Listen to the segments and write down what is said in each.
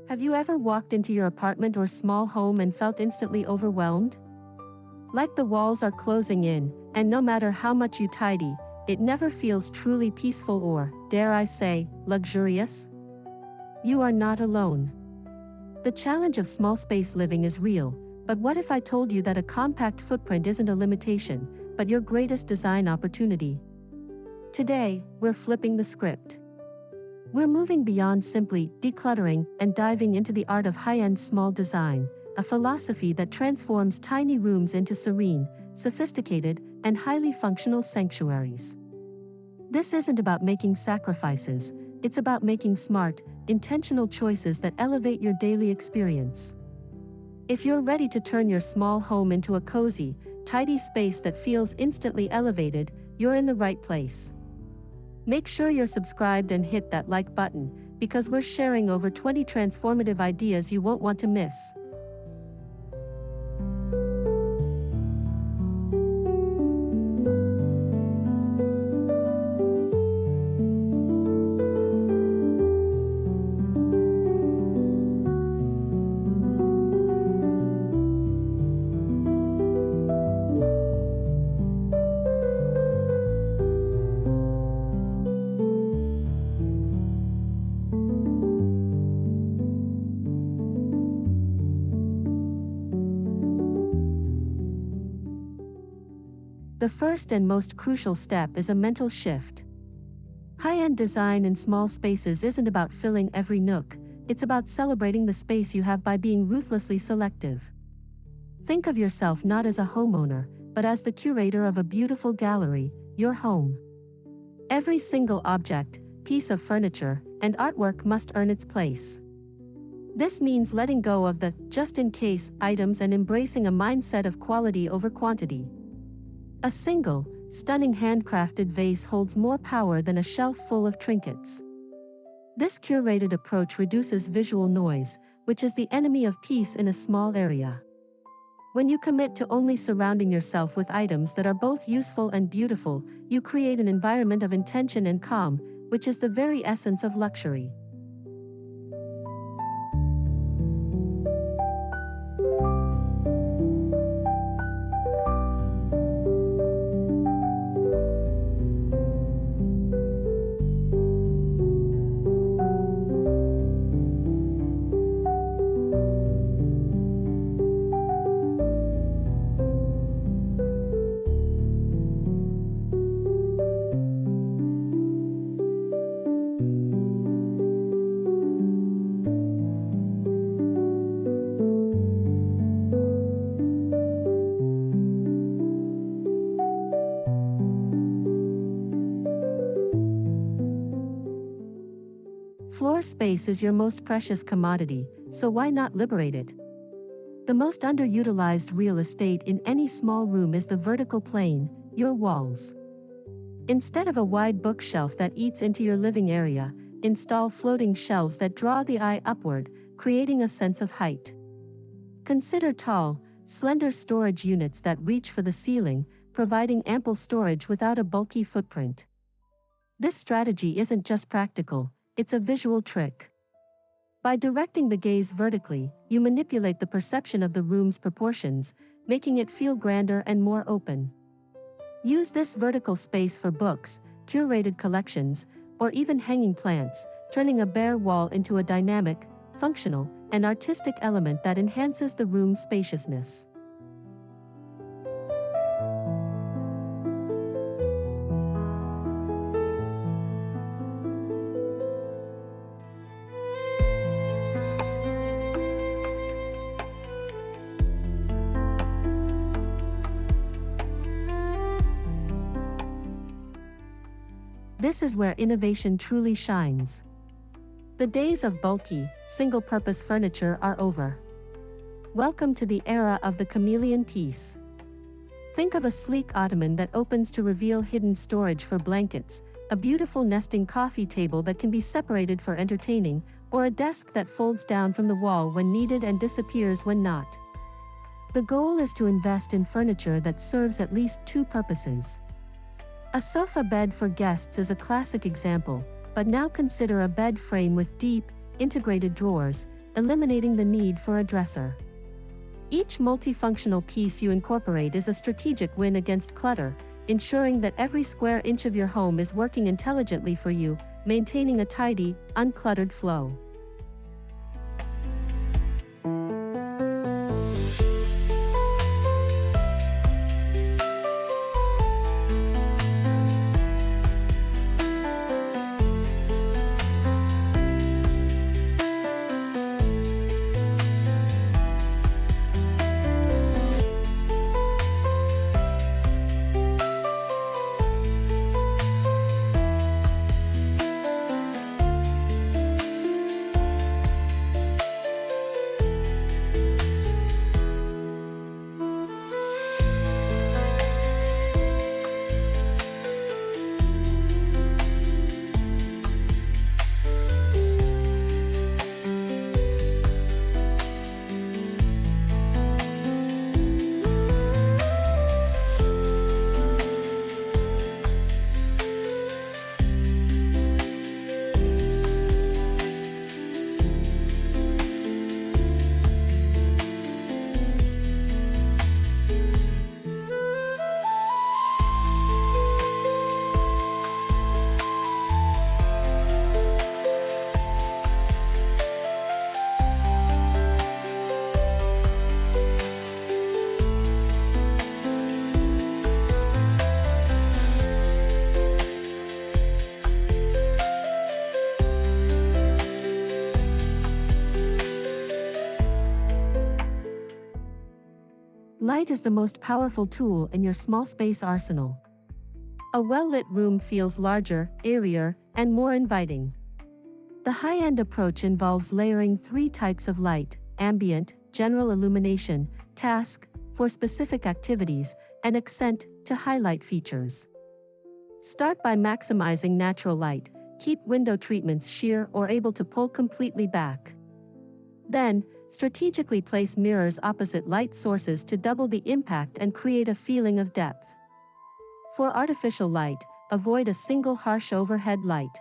Have you ever walked into your apartment or small home and felt instantly overwhelmed? Like the walls are closing in, and no matter how much you tidy, it never feels truly peaceful or, dare I say, luxurious? You are not alone. The challenge of small space living is real, but what if I told you that a compact footprint isn't a limitation, but your greatest design opportunity? Today, we're flipping the script. We're moving beyond simply decluttering and diving into the art of high-end small design, a philosophy that transforms tiny rooms into serene, sophisticated, and highly functional sanctuaries. This isn't about making sacrifices, it's about making smart, intentional choices that elevate your daily experience. If you're ready to turn your small home into a cozy, tidy space that feels instantly elevated, you're in the right place. Make sure you're subscribed and hit that like button, because we're sharing over 20 transformative ideas you won't want to miss. The first and most crucial step is a mental shift. High-end design in small spaces isn't about filling every nook, it's about celebrating the space you have by being ruthlessly selective. Think of yourself not as a homeowner, but as the curator of a beautiful gallery, your home. Every single object, piece of furniture, and artwork must earn its place. This means letting go of the just-in-case items and embracing a mindset of quality over quantity. A single, stunning handcrafted vase holds more power than a shelf full of trinkets. This curated approach reduces visual noise, which is the enemy of peace in a small area. When you commit to only surrounding yourself with items that are both useful and beautiful, you create an environment of intention and calm, which is the very essence of luxury. Floor space is your most precious commodity, so why not liberate it? The most underutilized real estate in any small room is the vertical plane, your walls. Instead of a wide bookshelf that eats into your living area, install floating shelves that draw the eye upward, creating a sense of height. Consider tall, slender storage units that reach for the ceiling, providing ample storage without a bulky footprint. This strategy isn't just practical, it's a visual trick. By directing the gaze vertically, you manipulate the perception of the room's proportions, making it feel grander and more open. Use this vertical space for books, curated collections, or even hanging plants, turning a bare wall into a dynamic, functional, and artistic element that enhances the room's spaciousness. This is where innovation truly shines. The days of bulky, single-purpose furniture are over. Welcome to the era of the chameleon piece. Think of a sleek ottoman that opens to reveal hidden storage for blankets, a beautiful nesting coffee table that can be separated for entertaining, or a desk that folds down from the wall when needed and disappears when not. The goal is to invest in furniture that serves at least two purposes. A sofa bed for guests is a classic example, but now consider a bed frame with deep, integrated drawers, eliminating the need for a dresser. Each multifunctional piece you incorporate is a strategic win against clutter, ensuring that every square inch of your home is working intelligently for you, maintaining a tidy, uncluttered flow. Light is the most powerful tool in your small space arsenal. A well-lit room feels larger, airier, and more inviting. The high-end approach involves layering 3 types of light: ambient, general illumination, task, for specific activities, and accent, to highlight features. Start by maximizing natural light, keep window treatments sheer or able to pull completely back. Then, strategically place mirrors opposite light sources to double the impact and create a feeling of depth. For artificial light, avoid a single harsh overhead light.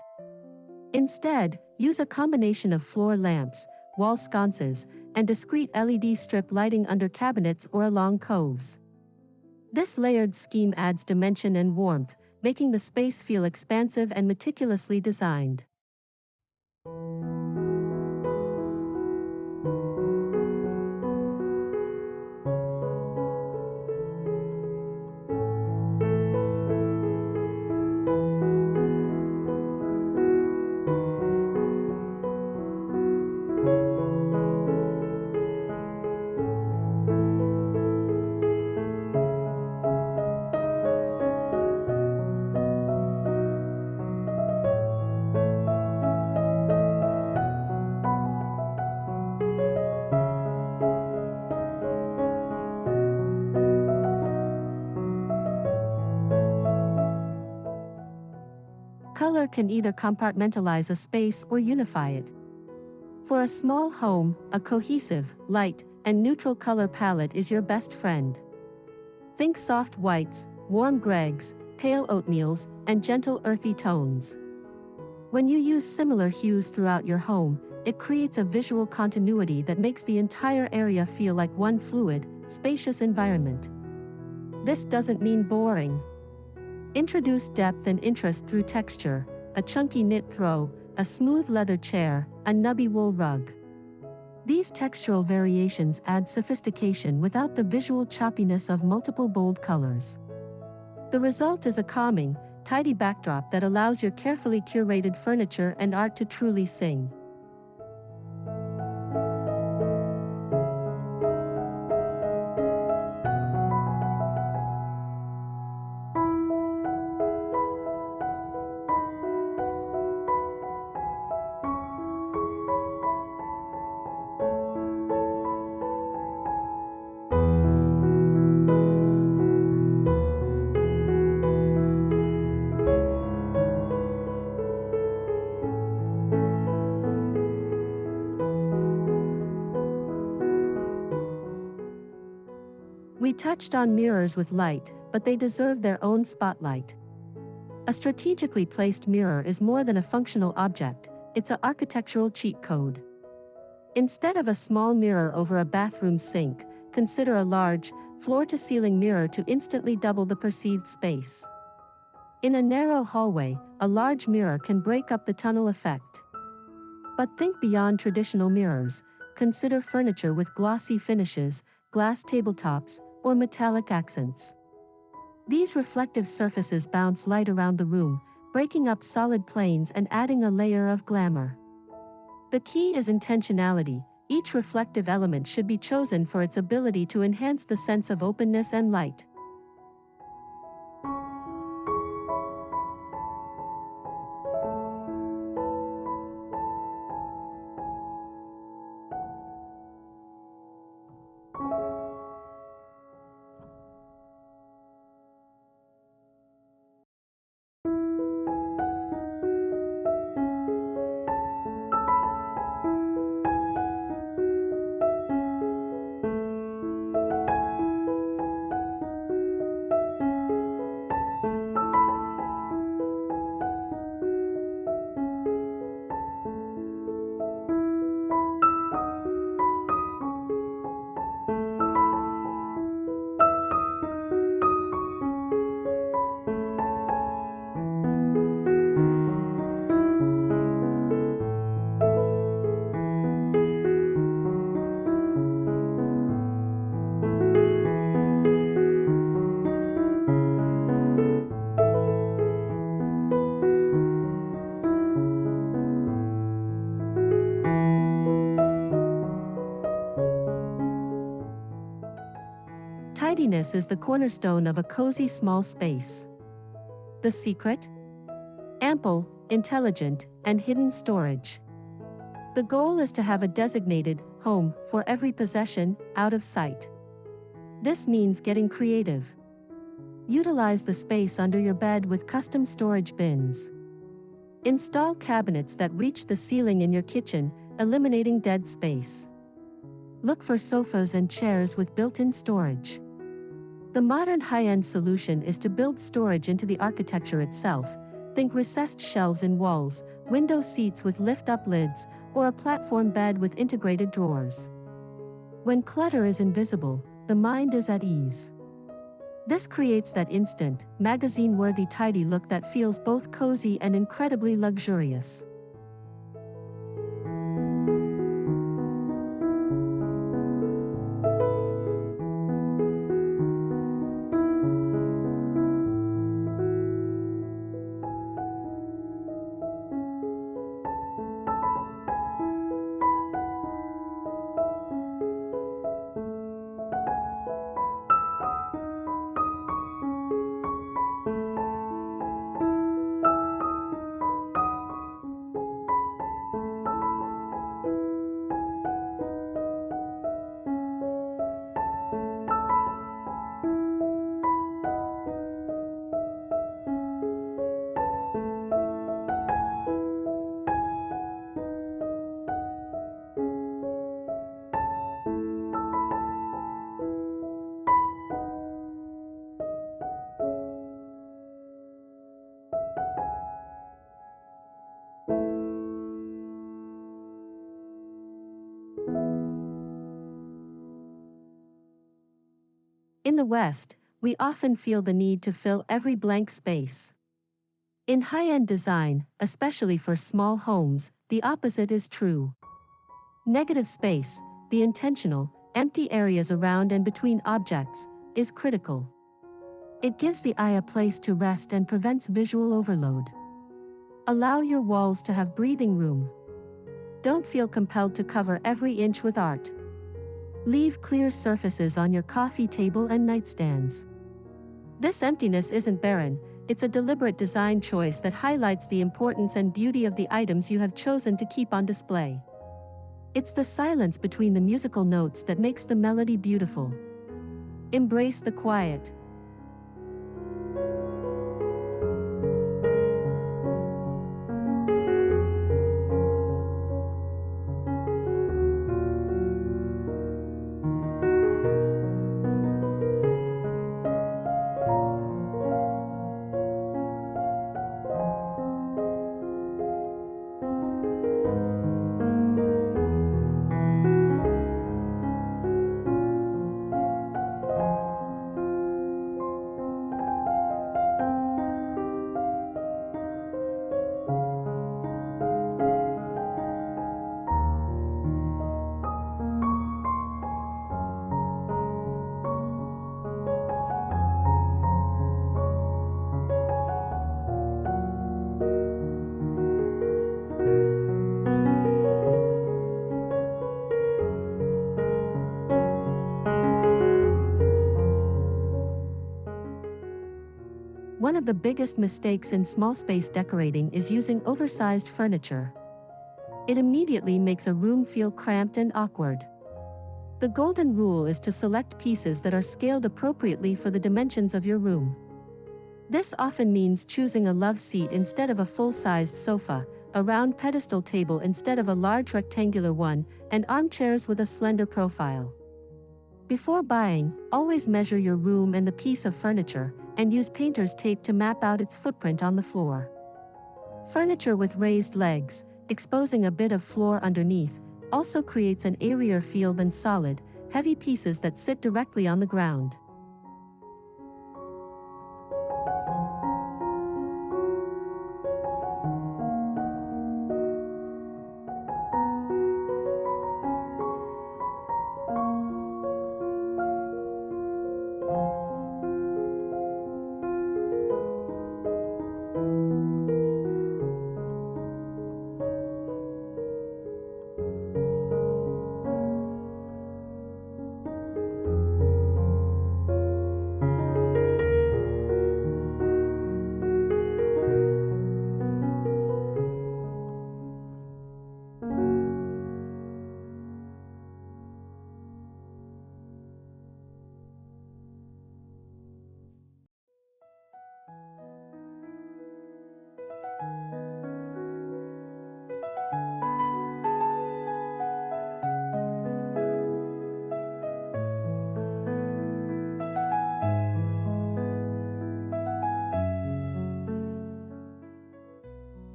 Instead, use a combination of floor lamps, wall sconces, and discrete LED strip lighting under cabinets or along coves. This layered scheme adds dimension and warmth, making the space feel expansive and meticulously designed. Color can either compartmentalize a space or unify it. For a small home, a cohesive, light, and neutral color palette is your best friend. Think soft whites, warm greys, pale oatmeals, and gentle earthy tones. When you use similar hues throughout your home, it creates a visual continuity that makes the entire area feel like one fluid, spacious environment. This doesn't mean boring. Introduce depth and interest through texture: a chunky knit throw, a smooth leather chair, a nubby wool rug. These textural variations add sophistication without the visual choppiness of multiple bold colors. The result is a calming, tidy backdrop that allows your carefully curated furniture and art to truly sing. We touched on mirrors with light, but they deserve their own spotlight. A strategically placed mirror is more than a functional object, it's an architectural cheat code. Instead of a small mirror over a bathroom sink, consider a large, floor-to-ceiling mirror to instantly double the perceived space. In a narrow hallway, a large mirror can break up the tunnel effect. But think beyond traditional mirrors. Consider furniture with glossy finishes, glass tabletops, or metallic accents. These reflective surfaces bounce light around the room, breaking up solid planes and adding a layer of glamour. The key is intentionality. Each reflective element should be chosen for its ability to enhance the sense of openness and light. Tidiness is the cornerstone of a cozy small space. The secret? Ample, intelligent, and hidden storage. The goal is to have a designated home for every possession, out of sight. This means getting creative. Utilize the space under your bed with custom storage bins. Install cabinets that reach the ceiling in your kitchen, eliminating dead space. Look for sofas and chairs with built-in storage. The modern high-end solution is to build storage into the architecture itself. Think recessed shelves in walls, window seats with lift-up lids, or a platform bed with integrated drawers. When clutter is invisible, the mind is at ease. This creates that instant, magazine-worthy tidy look that feels both cozy and incredibly luxurious. In the West, we often feel the need to fill every blank space. In high-end design, especially for small homes, the opposite is true. Negative space, the intentional, empty areas around and between objects, is critical. It gives the eye a place to rest and prevents visual overload. Allow your walls to have breathing room. Don't feel compelled to cover every inch with art. Leave clear surfaces on your coffee table and nightstands. This emptiness isn't barren, it's a deliberate design choice that highlights the importance and beauty of the items you have chosen to keep on display. It's the silence between the musical notes that makes the melody beautiful. Embrace the quiet. the biggest mistakes in small space decorating is using oversized furniture. It immediately makes a room feel cramped and awkward. The golden rule is to select pieces that are scaled appropriately for the dimensions of your room. This often means choosing a love seat instead of a full-sized sofa, a round pedestal table instead of a large rectangular one, and armchairs with a slender profile. Before buying, always measure your room and the piece of furniture, and use painter's tape to map out its footprint on the floor. Furniture with raised legs, exposing a bit of floor underneath, also creates an airier feel than solid, heavy pieces that sit directly on the ground.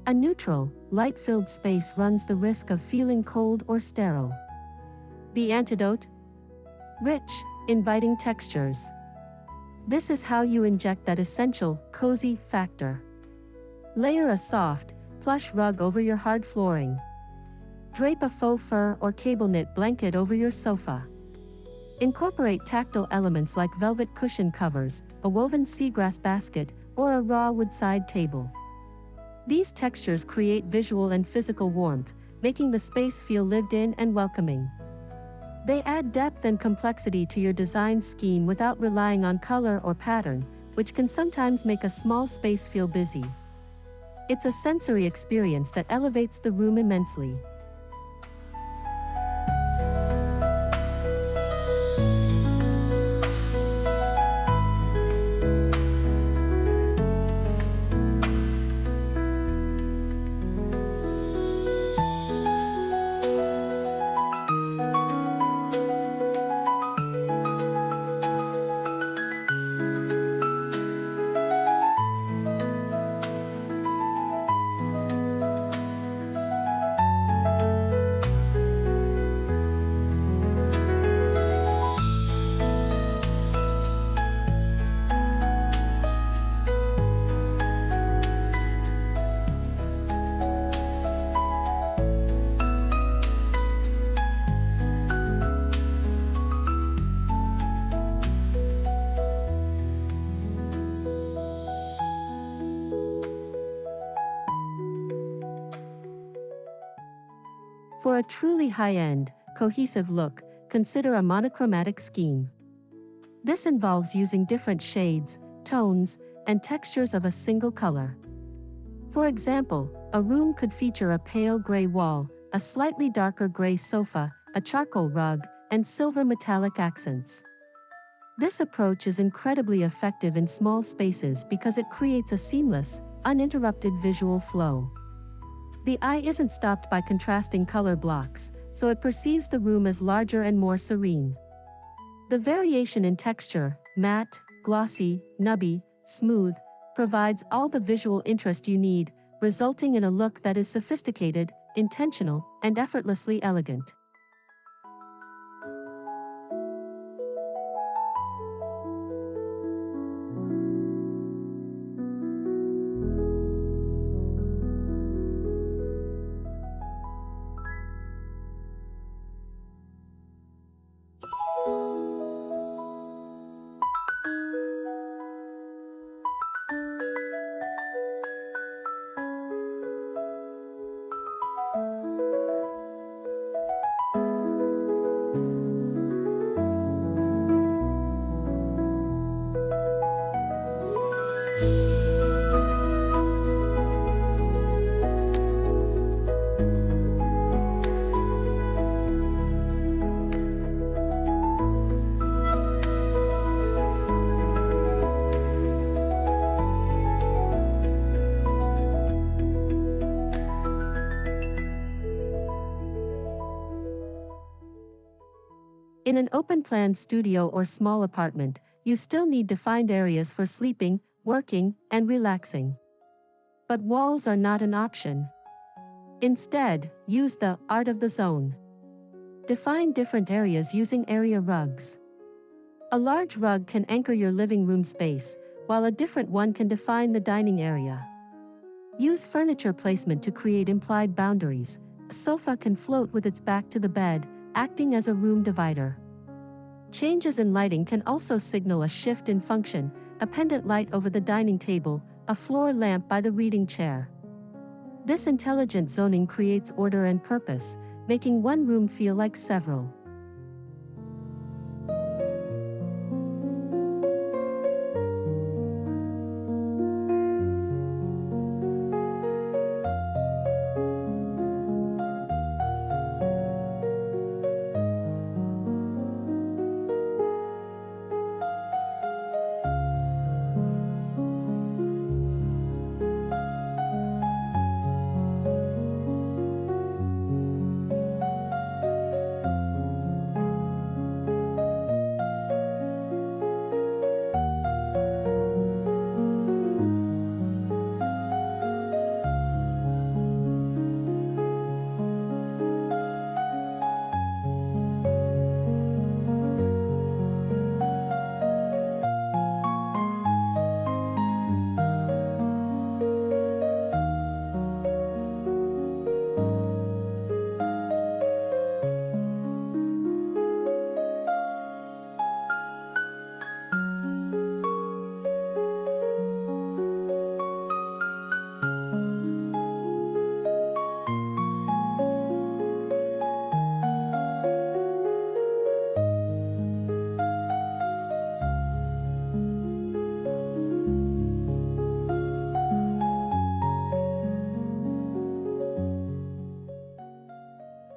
A neutral, light-filled space runs the risk of feeling cold or sterile. The antidote? Rich, inviting textures. This is how you inject that essential, cozy factor. Layer a soft, plush rug over your hard flooring. Drape a faux fur or cable knit blanket over your sofa. Incorporate tactile elements like velvet cushion covers, a woven seagrass basket, or a raw wood side table. These textures create visual and physical warmth, making the space feel lived in and welcoming. They add depth and complexity to your design scheme without relying on color or pattern, which can sometimes make a small space feel busy. It's a sensory experience that elevates the room immensely. For a truly high-end, cohesive look, consider a monochromatic scheme. This involves using different shades, tones, and textures of a single color. For example, a room could feature a pale gray wall, a slightly darker gray sofa, a charcoal rug, and silver metallic accents. This approach is incredibly effective in small spaces because it creates a seamless, uninterrupted visual flow. The eye isn't stopped by contrasting color blocks, so it perceives the room as larger and more serene. The variation in texture, matte, glossy, nubby, smooth, provides all the visual interest you need, resulting in a look that is sophisticated, intentional, and effortlessly elegant. In an open-plan studio or small apartment, you still need defined areas for sleeping, working, and relaxing. But walls are not an option. Instead, use the art of the zone. Define different areas using area rugs. A large rug can anchor your living room space, while a different one can define the dining area. Use furniture placement to create implied boundaries. A sofa can float with its back to the bed, acting as a room divider. Changes in lighting can also signal a shift in function, a pendant light over the dining table, a floor lamp by the reading chair. This intelligent zoning creates order and purpose, making one room feel like several.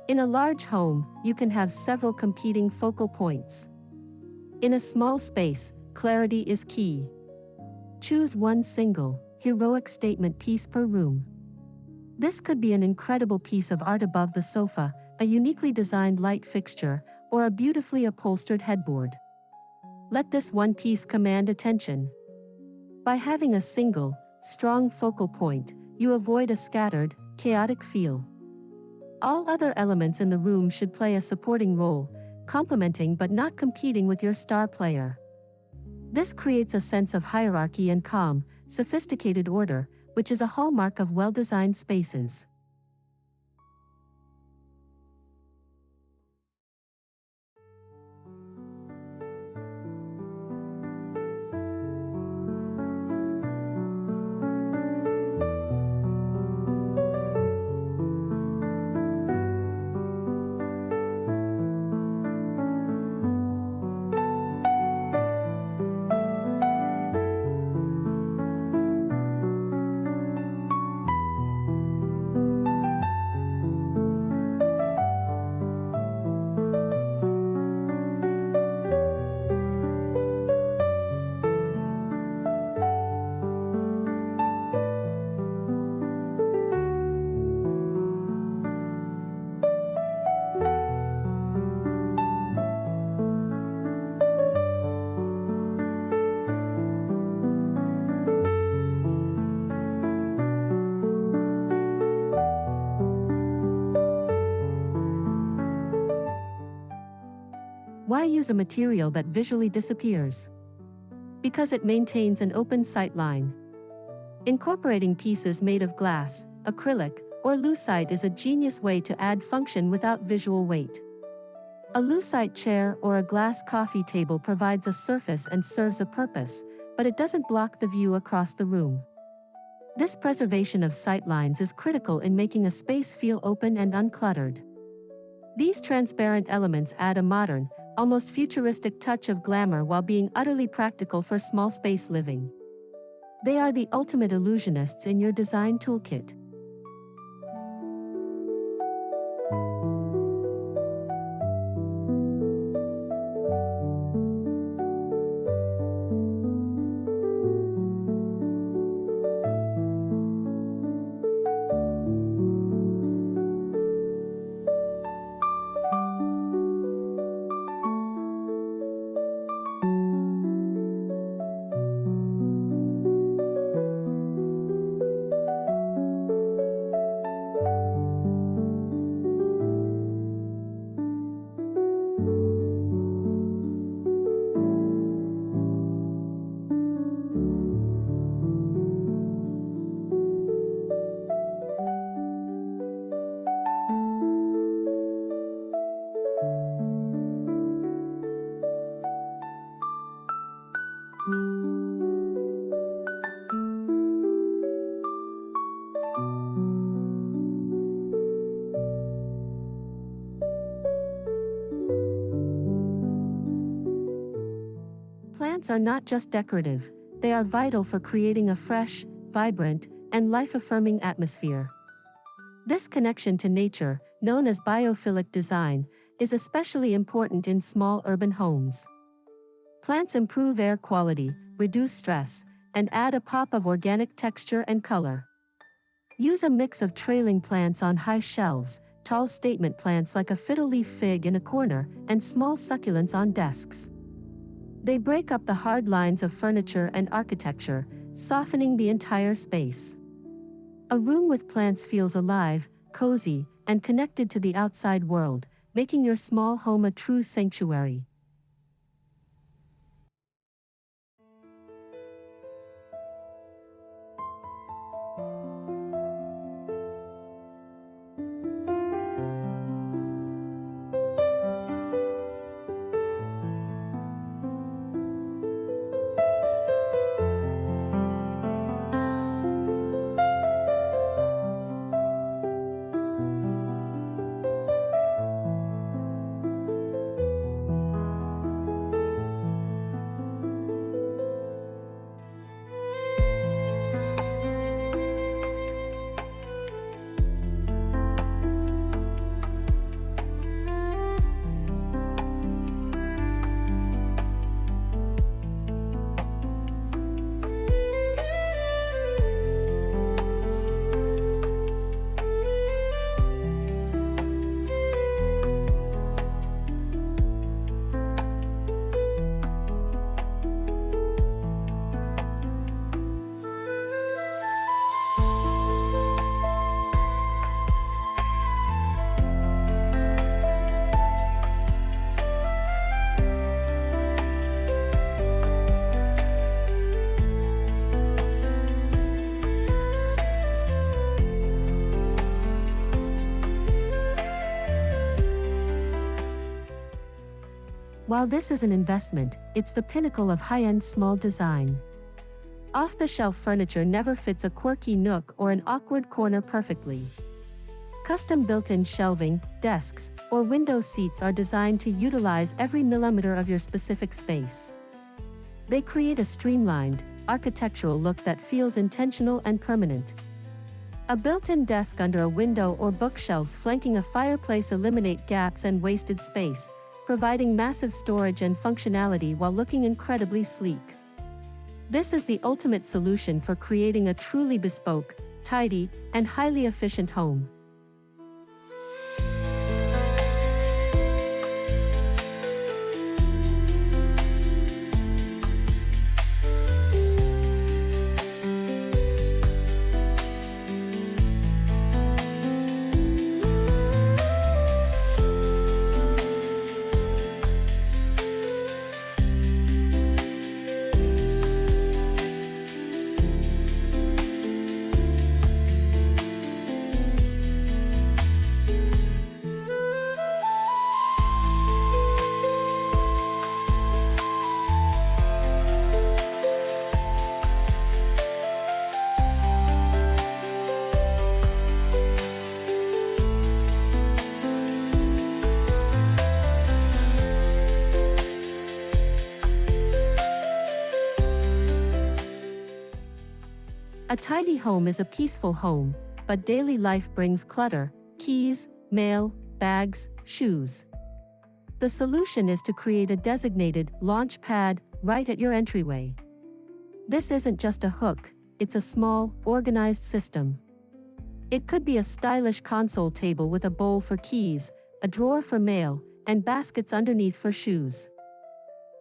In a large home, you can have several competing focal points. In a small space, clarity is key. Choose one single, heroic statement piece per room. This could be an incredible piece of art above the sofa, a uniquely designed light fixture, or a beautifully upholstered headboard. Let this one piece command attention. By having a single, strong focal point, you avoid a scattered, chaotic feel. All other elements in the room should play a supporting role, complementing but not competing with your star player. This creates a sense of hierarchy and calm, sophisticated order, which is a hallmark of well-designed spaces. Why use a material that visually disappears? Because it maintains an open sight line. Incorporating pieces made of glass, acrylic, or lucite is a genius way to add function without visual weight. A lucite chair or a glass coffee table provides a surface and serves a purpose, but it doesn't block the view across the room. This preservation of sight lines is critical in making a space feel open and uncluttered. These transparent elements add a modern, almost futuristic touch of glamour while being utterly practical for small space living. They are the ultimate illusionists in your design toolkit. Plants are not just decorative, they are vital for creating a fresh, vibrant, and life-affirming atmosphere. This connection to nature, known as biophilic design, is especially important in small urban homes. Plants improve air quality, reduce stress, and add a pop of organic texture and color. Use a mix of trailing plants on high shelves, tall statement plants like a fiddle-leaf fig in a corner, and small succulents on desks. They break up the hard lines of furniture and architecture, softening the entire space. A room with plants feels alive, cozy, and connected to the outside world, making your small home a true sanctuary. While this is an investment, it's the pinnacle of high-end small design. Off-the-shelf furniture never fits a quirky nook or an awkward corner perfectly. Custom built-in shelving, desks, or window seats are designed to utilize every millimeter of your specific space. They create a streamlined, architectural look that feels intentional and permanent. A built-in desk under a window or bookshelves flanking a fireplace eliminate gaps and wasted space, providing massive storage and functionality while looking incredibly sleek. This is the ultimate solution for creating a truly bespoke, tidy, and highly efficient home. A tidy home is a peaceful home, but daily life brings clutter, keys, mail, bags, shoes. The solution is to create a designated launch pad right at your entryway. This isn't just a hook, it's a small, organized system. It could be a stylish console table with a bowl for keys, a drawer for mail, and baskets underneath for shoes.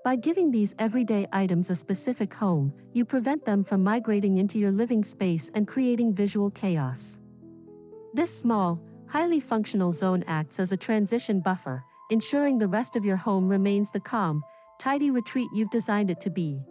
By giving these everyday items a specific home, you prevent them from migrating into your living space and creating visual chaos. This small, highly functional zone acts as a transition buffer, ensuring the rest of your home remains the calm, tidy retreat you've designed it to be.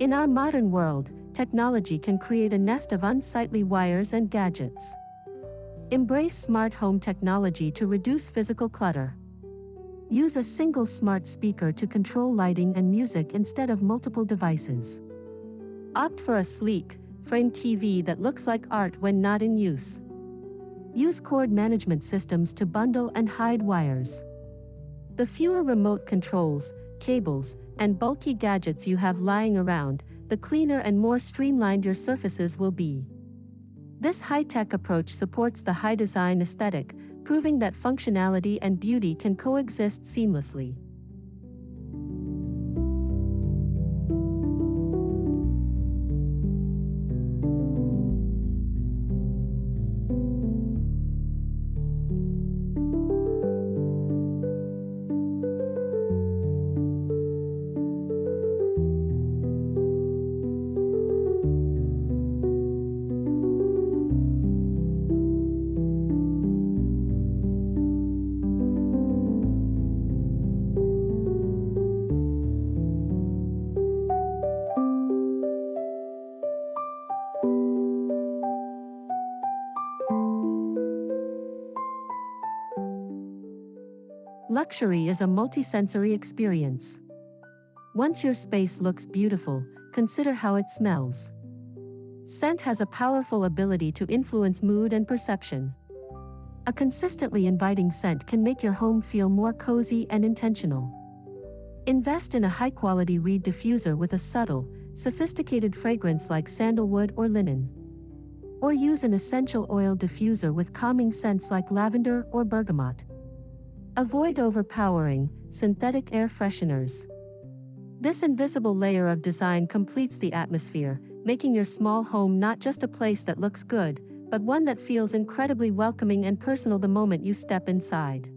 In our modern world, technology can create a nest of unsightly wires and gadgets. Embrace smart home technology to reduce physical clutter. Use a single smart speaker to control lighting and music instead of multiple devices. Opt for a sleek, framed TV that looks like art when not in use. Use cord management systems to bundle and hide wires. The fewer remote controls, cables, and bulky gadgets you have lying around, the cleaner and more streamlined your surfaces will be. This high-tech approach supports the high design aesthetic, proving that functionality and beauty can coexist seamlessly. Luxury is a multisensory experience. Once your space looks beautiful, consider how it smells. Scent has a powerful ability to influence mood and perception. A consistently inviting scent can make your home feel more cozy and intentional. Invest in a high-quality reed diffuser with a subtle, sophisticated fragrance like sandalwood or linen. Or use an essential oil diffuser with calming scents like lavender or bergamot. Avoid overpowering, synthetic air fresheners. This invisible layer of design completes the atmosphere, making your small home not just a place that looks good, but one that feels incredibly welcoming and personal the moment you step inside.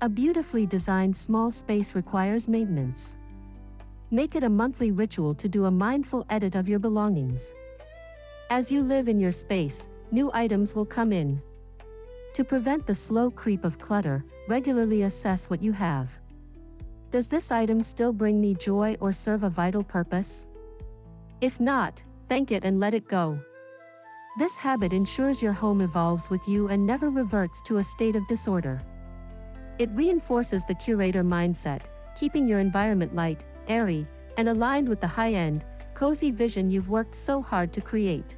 A beautifully designed small space requires maintenance. Make it a monthly ritual to do a mindful edit of your belongings. As you live in your space, new items will come in. To prevent the slow creep of clutter, regularly assess what you have. Does this item still bring me joy or serve a vital purpose? If not, thank it and let it go. This habit ensures your home evolves with you and never reverts to a state of disorder. It reinforces the curator mindset, keeping your environment light, airy, and aligned with the high-end, cozy vision you've worked so hard to create.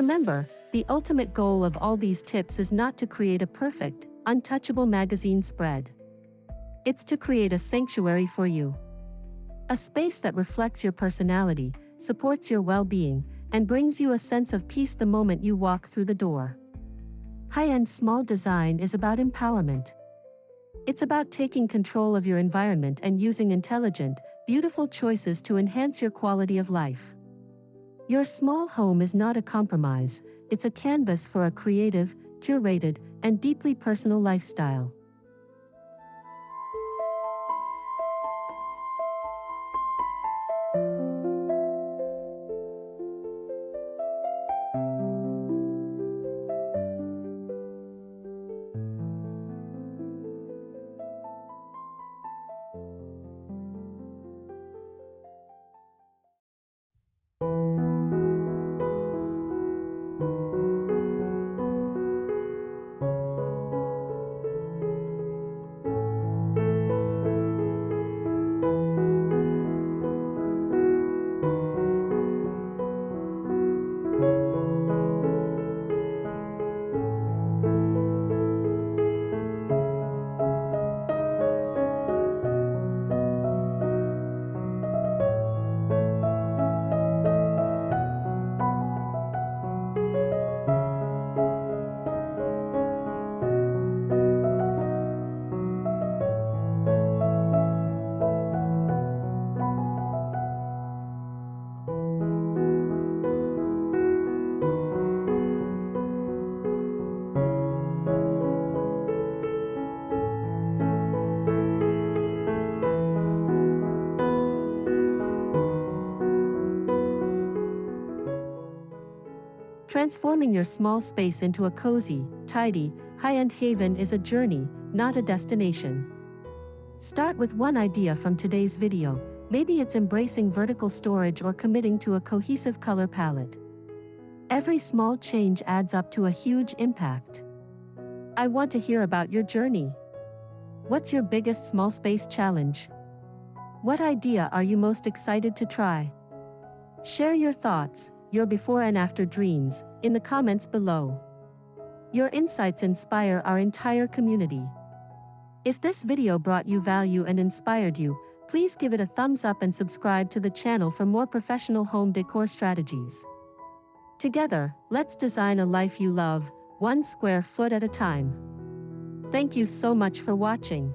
Remember, the ultimate goal of all these tips is not to create a perfect, untouchable magazine spread. It's to create a sanctuary for you. A space that reflects your personality, supports your well-being, and brings you a sense of peace the moment you walk through the door. High-end small design is about empowerment. It's about taking control of your environment and using intelligent, beautiful choices to enhance your quality of life. Your small home is not a compromise, it's a canvas for a creative, curated, and deeply personal lifestyle. Transforming your small space into a cozy, tidy, high-end haven is a journey, not a destination. Start with one idea from today's video. Maybe it's embracing vertical storage or committing to a cohesive color palette. Every small change adds up to a huge impact. I want to hear about your journey. What's your biggest small space challenge? What idea are you most excited to try? Share your thoughts, your before and after dreams, in the comments below. Your insights inspire our entire community. If this video brought you value and inspired you, please give it a thumbs up and subscribe to the channel for more professional home decor strategies. Together, let's design a life you love, one square foot at a time. Thank you so much for watching.